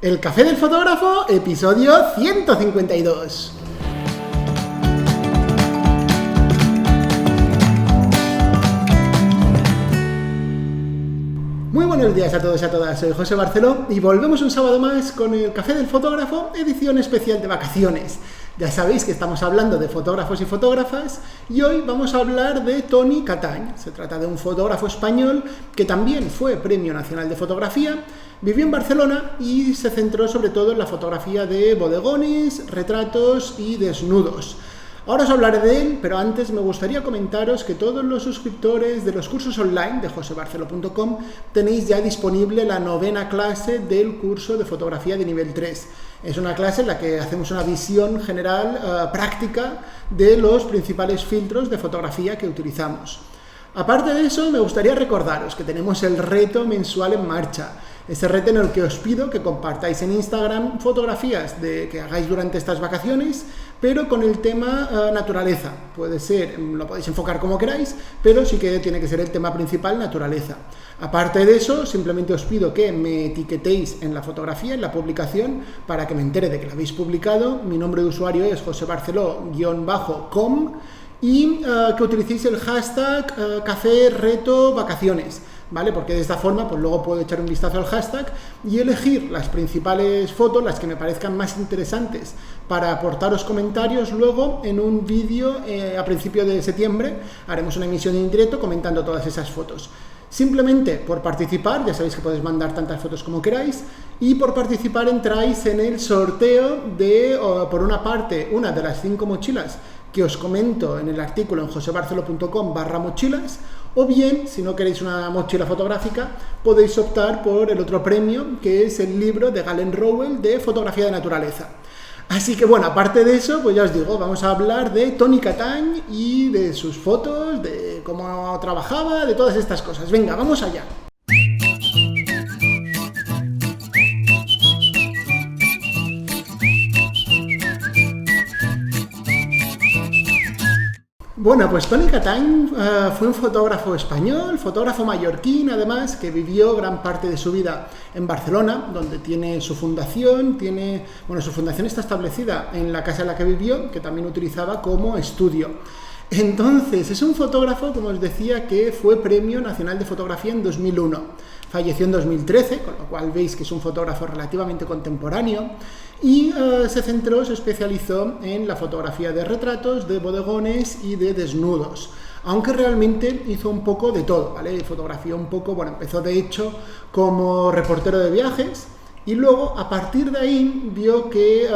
El Café del Fotógrafo, episodio 152. Muy buenos días a todos y a todas, soy José Barceló y volvemos un sábado más con el Café del Fotógrafo, edición especial de vacaciones. Ya sabéis que estamos hablando de fotógrafos y fotógrafas y hoy vamos a hablar de Toni Catany. Se trata de un fotógrafo español que también fue Premio Nacional de Fotografía, vivió en Barcelona y se centró sobre todo en la fotografía de bodegones, retratos y desnudos. Ahora os hablaré de él, pero antes me gustaría comentaros que todos los suscriptores de los cursos online de josebarcelo.com tenéis ya disponible la 9ª clase del curso de fotografía de nivel 3. Es una clase en la que hacemos una visión general práctica de los principales filtros de fotografía que utilizamos. Aparte de eso, me gustaría recordaros que tenemos el reto mensual en marcha. Ese reto en el que os pido que compartáis en Instagram fotografías que hagáis durante estas vacaciones, pero con el tema naturaleza. Puede ser, lo podéis enfocar como queráis, pero sí que tiene que ser el tema principal, naturaleza. Aparte de eso, simplemente os pido que me etiquetéis en la fotografía, en la publicación, para que me entere de que la habéis publicado. Mi nombre de usuario es josebarceló_com y que utilicéis el hashtag Café Reto Vacaciones. ¿Vale? Porque de esta forma pues luego puedo echar un vistazo al hashtag y elegir las principales fotos, las que me parezcan más interesantes para aportaros comentarios. Luego en un vídeo a principios de septiembre haremos una emisión en directo comentando todas esas fotos. Simplemente por participar, ya sabéis que podéis mandar tantas fotos como queráis, y por participar entráis en el sorteo de, por una parte, una de las 5 mochilas que os comento en el artículo en josebarcelo.com/mochilas, o bien, si no queréis una mochila fotográfica, podéis optar por el otro premio, que es el libro de Galen Rowell de fotografía de naturaleza. Así que bueno, aparte de eso, pues ya os digo, vamos a hablar de Toni Catany y de sus fotos, de cómo trabajaba, de todas estas cosas. Venga, vamos allá. Bueno, pues Toni Catany fue un fotógrafo español, fotógrafo mallorquín además, que vivió gran parte de su vida en Barcelona, donde tiene su fundación. Su fundación está establecida en la casa en la que vivió, que también utilizaba como estudio. Entonces, es un fotógrafo, como os decía, que fue Premio Nacional de Fotografía en 2001. Falleció en 2013, con lo cual veis que es un fotógrafo relativamente contemporáneo, y se especializó en la fotografía de retratos, de bodegones y de desnudos, aunque realmente hizo un poco de todo, ¿vale? Fotografió un poco, empezó de hecho como reportero de viajes, y luego a partir de ahí vio que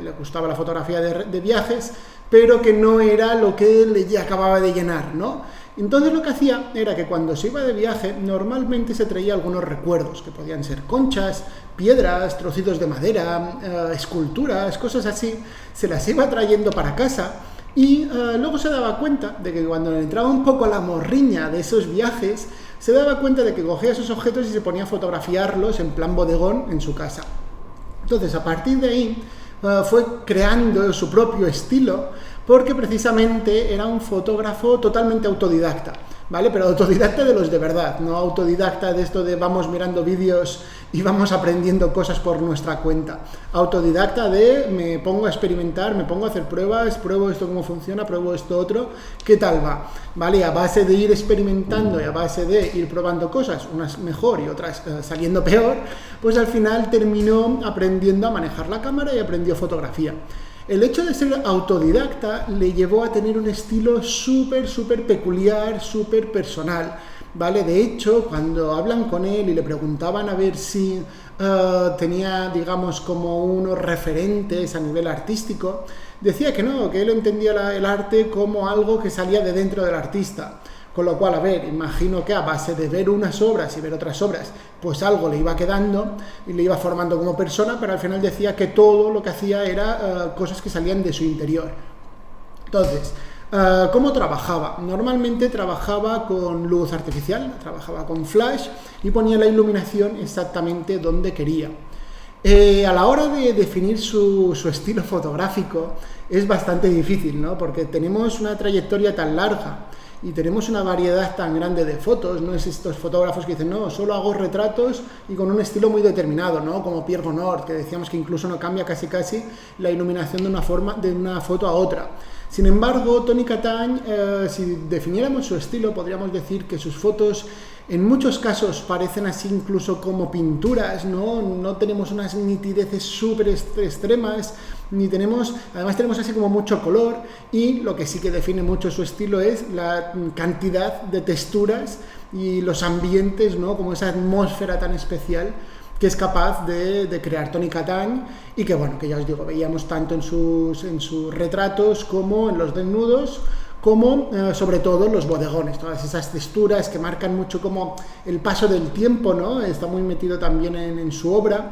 le gustaba la fotografía de viajes, pero que no era lo que le acababa de llenar, ¿no? Entonces lo que hacía era que cuando se iba de viaje normalmente se traía algunos recuerdos, que podían ser conchas, piedras, trocitos de madera, esculturas, cosas así. Se las iba trayendo para casa y luego se daba cuenta de que cuando le entraba un poco la morriña de esos viajes, se daba cuenta de que cogía esos objetos y se ponía a fotografiarlos en plan bodegón en su casa. Entonces, a partir de ahí, fue creando su propio estilo, porque precisamente era un fotógrafo totalmente autodidacta, ¿vale? Pero autodidacta de los de verdad, no autodidacta de esto de vamos mirando vídeos y vamos aprendiendo cosas por nuestra cuenta. Autodidacta de me pongo a experimentar, me pongo a hacer pruebas, pruebo esto cómo funciona, pruebo esto otro, ¿qué tal va? ¿Vale? A base de ir experimentando y a base de ir probando cosas, unas mejor y otras saliendo peor, pues al final terminó aprendiendo a manejar la cámara y aprendió fotografía. El hecho de ser autodidacta le llevó a tener un estilo súper peculiar, súper personal, ¿vale? De hecho, cuando hablan con él y le preguntaban a ver si tenía, digamos, como unos referentes a nivel artístico, decía que no, que él entendía el arte como algo que salía de dentro del artista. Con lo cual, imagino que a base de ver unas obras y ver otras obras, pues algo le iba quedando y le iba formando como persona, pero al final decía que todo lo que hacía era cosas que salían de su interior. Entonces, ¿cómo trabajaba? Normalmente trabajaba con luz artificial, trabajaba con flash y ponía la iluminación exactamente donde quería. A la hora de definir su estilo fotográfico es bastante difícil, ¿no? Porque tenemos una trayectoria tan larga y tenemos una variedad tan grande de fotos, no es estos fotógrafos que dicen, no, solo hago retratos y con un estilo muy determinado, ¿no? Como Pierre Gonord, que decíamos que incluso no cambia casi la iluminación de una foto a otra. Sin embargo, Toni Katañ, si definiéramos su estilo, podríamos decir que sus fotos en muchos casos parecen así incluso como pinturas, ¿no? No tenemos unas nitideces súper extremas, además tenemos así como mucho color, y lo que sí que define mucho su estilo es la cantidad de texturas y los ambientes, ¿no? Como esa atmósfera tan especial que es capaz de crear Toni Katañ, y que bueno, que ya os digo, veíamos tanto en sus retratos como en los desnudos, como sobre todo en los bodegones, todas esas texturas que marcan mucho como el paso del tiempo, ¿no? Está muy metido también en su obra,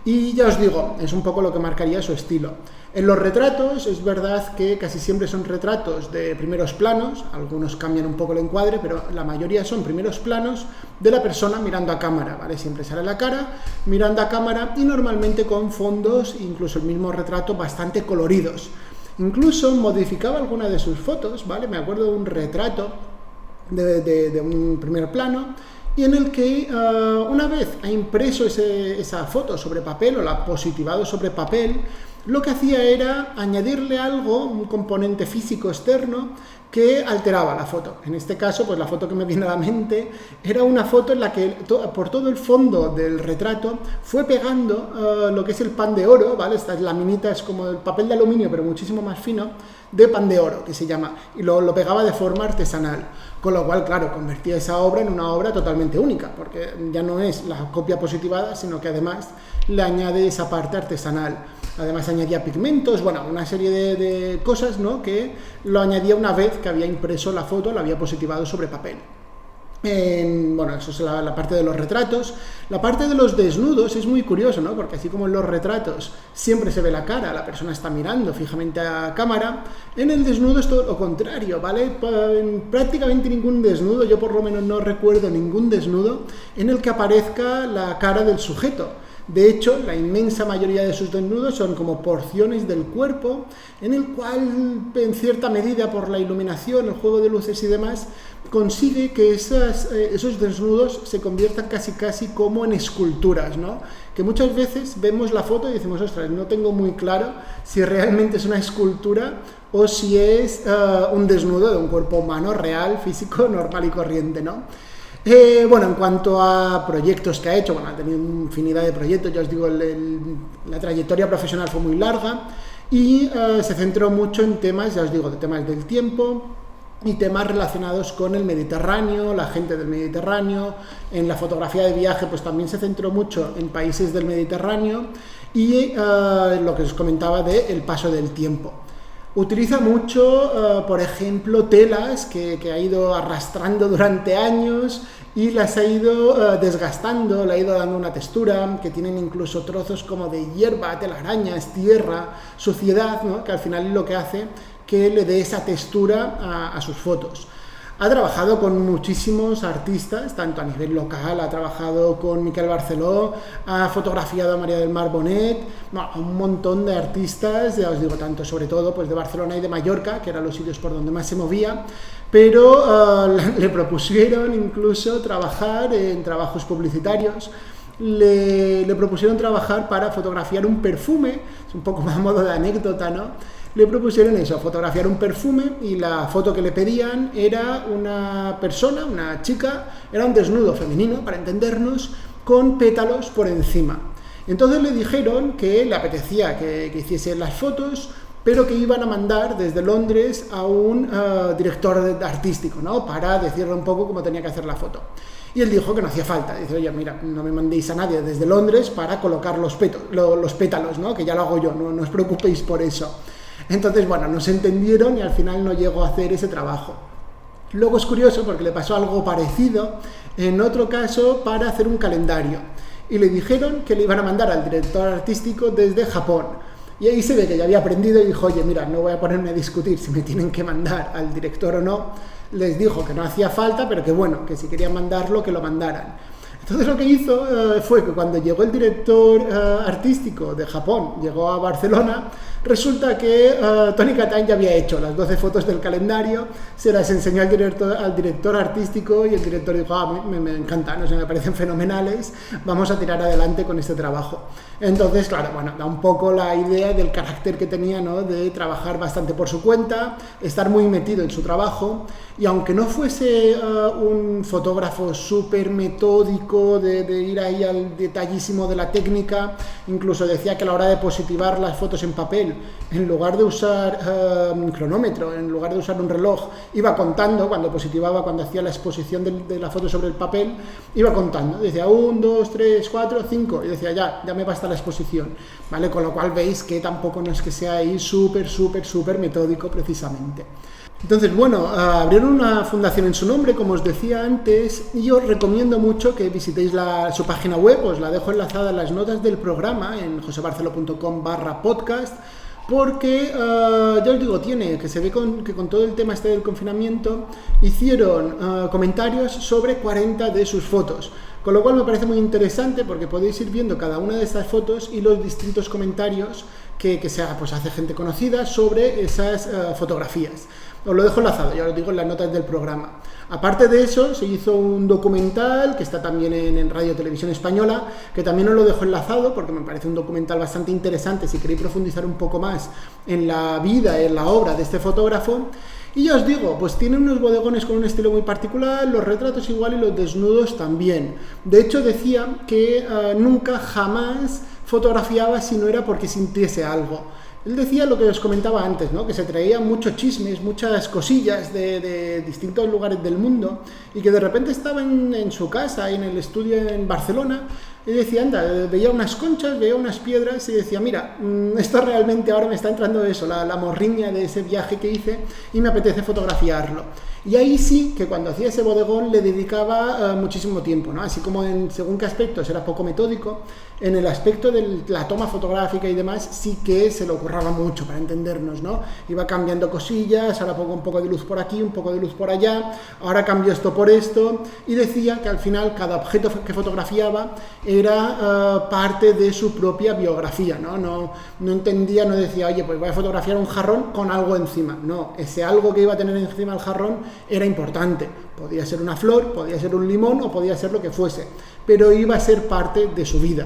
y ya os digo, es un poco lo que marcaría su estilo. En los retratos es verdad que casi siempre son retratos de primeros planos, algunos cambian un poco el encuadre, pero la mayoría son primeros planos de la persona mirando a cámara, ¿vale? Siempre sale la cara mirando a cámara, y normalmente con fondos, incluso el mismo retrato, bastante coloridos. Incluso modificaba alguna de sus fotos, ¿vale? Me acuerdo de un retrato de un primer plano, y en el que una vez ha impreso esa foto sobre papel, o la ha positivado sobre papel, lo que hacía era añadirle algo, un componente físico externo, que alteraba la foto. En este caso, pues la foto que me viene a la mente era una foto en la que por todo el fondo del retrato fue pegando lo que es el pan de oro, ¿vale? Estas laminitas como el papel de aluminio, pero muchísimo más fino, de pan de oro, que se llama, y lo pegaba de forma artesanal. Con lo cual, claro, convertía esa obra en una obra totalmente única, porque ya no es la copia positivada, sino que además le añade esa parte artesanal. Además añadía pigmentos, bueno, una serie de cosas, ¿no?, que lo añadía una vez que había impreso la foto, la había positivado sobre papel. Bueno, eso es la parte de los retratos. La parte de los desnudos es muy curioso, ¿no? Porque así como en los retratos siempre se ve la cara, la persona está mirando fijamente a cámara, en el desnudo es todo lo contrario, ¿vale? En prácticamente ningún desnudo, yo por lo menos no recuerdo ningún desnudo en el que aparezca la cara del sujeto. De hecho, la inmensa mayoría de sus desnudos son como porciones del cuerpo, en el cual, en cierta medida, por la iluminación, el juego de luces y demás, consigue que esos desnudos se conviertan casi como en esculturas, ¿no? Que muchas veces vemos la foto y decimos, ostras, no tengo muy claro si realmente es una escultura o si es un desnudo de un cuerpo humano real, físico, normal y corriente, ¿no? Bueno, en cuanto a proyectos que ha hecho, bueno, ha tenido infinidad de proyectos, ya os digo, la trayectoria profesional fue muy larga, y se centró mucho en temas, ya os digo, de temas del tiempo y temas relacionados con el Mediterráneo, la gente del Mediterráneo. En la fotografía de viaje pues también se centró mucho en países del Mediterráneo, y lo que os comentaba de el paso del tiempo. Utiliza mucho, por ejemplo, telas que ha ido arrastrando durante años y las ha ido desgastando, le ha ido dando una textura, que tienen incluso trozos como de hierba, telarañas, tierra, suciedad, ¿no?, que al final es lo que hace que le dé esa textura a sus fotos. Ha trabajado con muchísimos artistas, tanto a nivel local, ha trabajado con Miquel Barceló, ha fotografiado a María del Mar Bonet, un montón de artistas, ya os digo, tanto sobre todo pues de Barcelona y de Mallorca, que eran los sitios por donde más se movía, pero le propusieron incluso trabajar en trabajos publicitarios. Le propusieron trabajar para fotografiar un perfume, es un poco más a modo de anécdota, ¿no? Le propusieron eso, fotografiar un perfume, y la foto que le pedían era una persona, una chica, era un desnudo femenino, para entendernos, con pétalos por encima. Entonces le dijeron que le apetecía que hiciese las fotos, pero que iban a mandar desde Londres a un director artístico, ¿no?, para decirle un poco cómo tenía que hacer la foto. Y él dijo que no hacía falta. Dice, oye, mira, no me mandéis a nadie desde Londres para colocar los pétalos, ¿no?, que ya lo hago yo, no os preocupéis por eso. Entonces, bueno, no se entendieron y al final no llegó a hacer ese trabajo. Luego es curioso porque le pasó algo parecido en otro caso para hacer un calendario. Y le dijeron que le iban a mandar al director artístico desde Japón. Y ahí se ve que ya había aprendido y dijo, oye, mira, no voy a ponerme a discutir si me tienen que mandar al director o no. Les dijo que no hacía falta, pero que bueno, que si querían mandarlo, que lo mandaran. Entonces lo que hizo fue que cuando llegó el director artístico de Japón, llegó a Barcelona, resulta que Tony Catán ya había hecho las 12 fotos del calendario, se las enseñó al director artístico y el director dijo, me encantan, o sea, me parecen fenomenales, vamos a tirar adelante con este trabajo. Entonces, claro, bueno, da un poco la idea del carácter que tenía, ¿no? De trabajar bastante por su cuenta, estar muy metido en su trabajo, y aunque no fuese un fotógrafo súper metódico de ir ahí al detallísimo de la técnica, incluso decía que a la hora de positivar las fotos en papel, en lugar de usar un cronómetro, en lugar de usar un reloj, iba contando cuando positivaba, cuando hacía la exposición de la foto sobre el papel, iba contando, decía 1, 2, 3, 4, 5, y decía ya me basta la exposición, ¿vale? Con lo cual veis que tampoco no es que sea ahí súper metódico precisamente. Entonces, bueno, abrieron una fundación en su nombre, como os decía antes, y os recomiendo mucho que visitéis su página web, os la dejo enlazada en las notas del programa, en josebarcelo.com/podcast, porque, ya os digo, se ve que con todo el tema este del confinamiento, hicieron comentarios sobre 40 de sus fotos. Con lo cual me parece muy interesante porque podéis ir viendo cada una de estas fotos y los distintos comentarios que hace gente conocida sobre esas fotografías. Os lo dejo enlazado, ya os digo, en las notas del programa. Aparte de eso, se hizo un documental que está también en Radio Televisión Española, que también os lo dejo enlazado porque me parece un documental bastante interesante si queréis profundizar un poco más en la vida, en la obra de este fotógrafo. Y ya os digo, pues tiene unos bodegones con un estilo muy particular, los retratos igual y los desnudos también. De hecho decía que nunca jamás fotografiaba si no era porque sintiese algo. Él decía lo que os comentaba antes, ¿no? Que se traían muchos chismes, muchas cosillas de distintos lugares del mundo y que de repente estaba en su casa, en el estudio en Barcelona, y decía, anda, veía unas conchas, veía unas piedras y decía, mira, esto realmente ahora me está entrando eso, la morriña de ese viaje que hice y me apetece fotografiarlo. Y ahí sí que cuando hacía ese bodegón le dedicaba muchísimo tiempo, ¿no? Así como según qué aspectos era poco metódico, en el aspecto de la toma fotográfica y demás sí que se le ocurraba mucho para entendernos, ¿no? Iba cambiando cosillas, ahora pongo un poco de luz por aquí, un poco de luz por allá, ahora cambio esto por esto, y decía que al final cada objeto que fotografiaba era parte de su propia biografía, ¿no? No entendía, no decía, oye, pues voy a fotografiar un jarrón con algo encima. No, ese algo que iba a tener encima el jarrón era importante. Podía ser una flor, podía ser un limón o podía ser lo que fuese, pero iba a ser parte de su vida.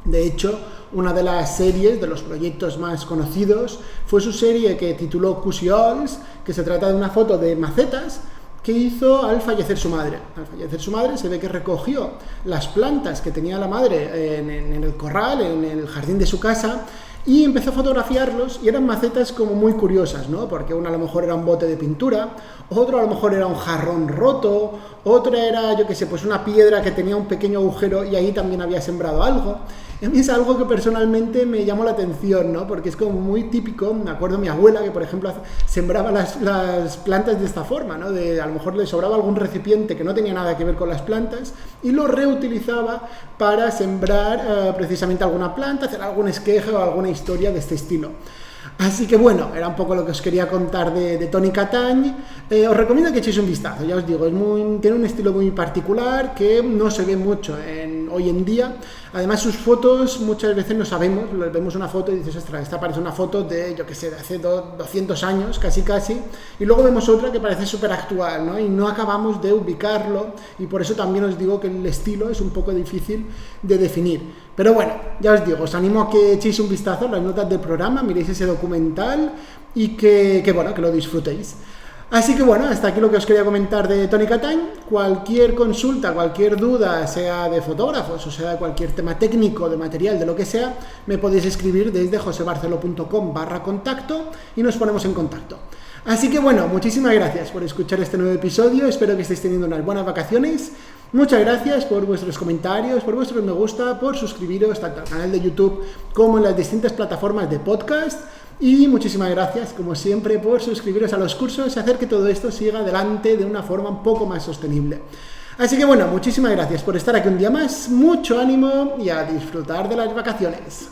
De hecho, una de las series, de los proyectos más conocidos, fue su serie que tituló Cusiols, que se trata de una foto de macetas que hizo al fallecer su madre. Al fallecer su madre se ve que recogió las plantas que tenía la madre en el corral, en el jardín de su casa, y empezó a fotografiarlos y eran macetas como muy curiosas, ¿no? Porque una a lo mejor era un bote de pintura, otro a lo mejor era un jarrón roto, otra era, yo qué sé, pues una piedra que tenía un pequeño agujero y ahí también había sembrado algo. Y a mí es algo que personalmente me llamó la atención, ¿no? Porque es como muy típico. Me acuerdo de mi abuela que, por ejemplo, sembraba las plantas de esta forma, ¿no? A lo mejor le sobraba algún recipiente que no tenía nada que ver con las plantas y lo reutilizaba para sembrar precisamente alguna planta, hacer algún esqueje o alguna historia de este estilo. Así que bueno, era un poco lo que os quería contar de Tony Catán. Os recomiendo que echéis un vistazo, ya os digo, tiene un estilo muy particular que no se ve mucho hoy en día. Además sus fotos muchas veces no sabemos, vemos una foto y dices, ostras, esta parece una foto de, yo qué sé, de hace 200 años, casi, y luego vemos otra que parece súper actual, ¿no? Y no acabamos de ubicarlo, y por eso también os digo que el estilo es un poco difícil de definir. Pero bueno, ya os digo, os animo a que echéis un vistazo a las notas del programa, miréis ese documental y que lo disfrutéis. Así que bueno, hasta aquí lo que os quería comentar de Tony Catán. Cualquier consulta, cualquier duda, sea de fotógrafos o sea de cualquier tema técnico, de material, de lo que sea, me podéis escribir desde josebarcelo.com/contacto y nos ponemos en contacto. Así que bueno, muchísimas gracias por escuchar este nuevo episodio, espero que estéis teniendo unas buenas vacaciones. Muchas gracias por vuestros comentarios, por vuestros me gusta, por suscribiros tanto al canal de YouTube como en las distintas plataformas de podcast. Y muchísimas gracias, como siempre, por suscribiros a los cursos y hacer que todo esto siga adelante de una forma un poco más sostenible. Así que bueno, muchísimas gracias por estar aquí un día más, mucho ánimo y a disfrutar de las vacaciones.